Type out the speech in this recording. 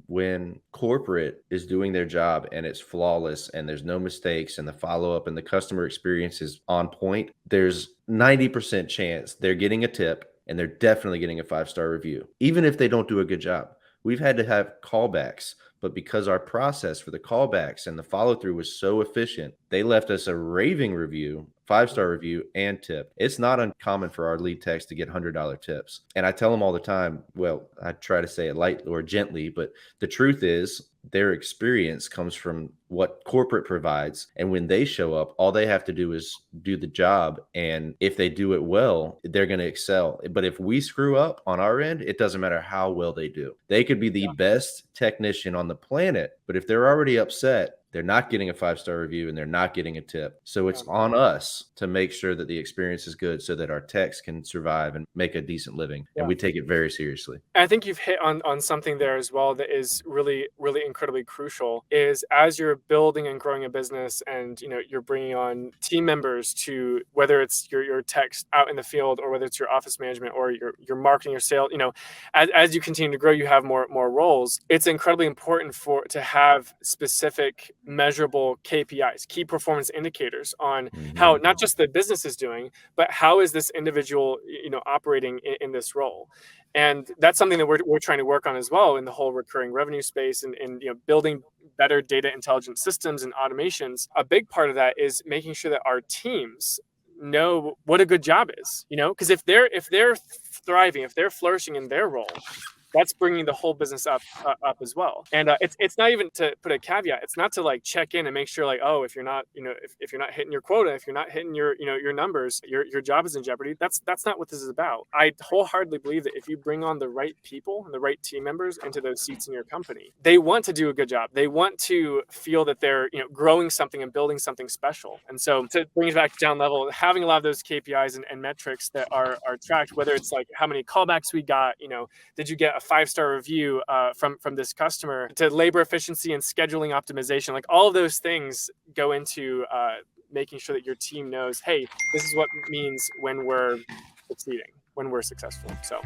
when corporate is doing their job and it's flawless and there's no mistakes and the follow-up and the customer experience is on point, there's 90% chance they're getting a tip and they're definitely getting a 5-star review, even if they don't do a good job. We've had to have callbacks, but because our process for the callbacks and the follow-through was so efficient, they left us a raving review, 5-star review, and tip. It's not uncommon for our lead techs to get $100 tips. And I tell them all the time, well, I try to say it lightly or gently, but the truth is their experience comes from what corporate provides. And when they show up, all they have to do is do the job. And if they do it well, they're going to excel. But if we screw up on our end, it doesn't matter how well they do. They could be the best technician on the planet, but if they're already upset, they're not getting a 5-star review and they're not getting a tip. So it's on us to make sure that the experience is good so that our techs can survive and make a decent living. Yeah. And we take it very seriously. I think you've hit on something there as well that is really, really incredibly crucial, is as you're building and growing a business and, you know, you're bringing on team members to, whether it's your techs out in the field or whether it's your office management or your marketing or sales, you know, as you continue to grow, you have more roles. It's incredibly important to have specific measurable KPIs, key performance indicators on how not just the business is doing, but how is this individual, you know, operating in this role. And that's something that we're trying to work on as well in the whole recurring revenue space and you know, building better data intelligence systems and automations. A big part of that is making sure that our teams know what a good job is, you know, because if they're thriving, if they're flourishing in their role, that's bringing the whole business up as well. And it's not even to put a caveat. It's not to like check in and make sure like, oh, if you're not, you know, if you're not hitting your quota, if you're not hitting your, you know, your numbers, your job is in jeopardy. That's not what this is about. I wholeheartedly believe that if you bring on the right people and the right team members into those seats in your company, they want to do a good job. They want to feel that they're, you know, growing something and building something special. And so to bring it back down level, having a lot of those KPIs and metrics that are tracked, whether it's like how many callbacks we got, you know, did you get a 5-star review from this customer, to labor efficiency and scheduling optimization, like all of those things go into making sure that your team knows, hey, this is what it means when we're succeeding, when we're successful. So.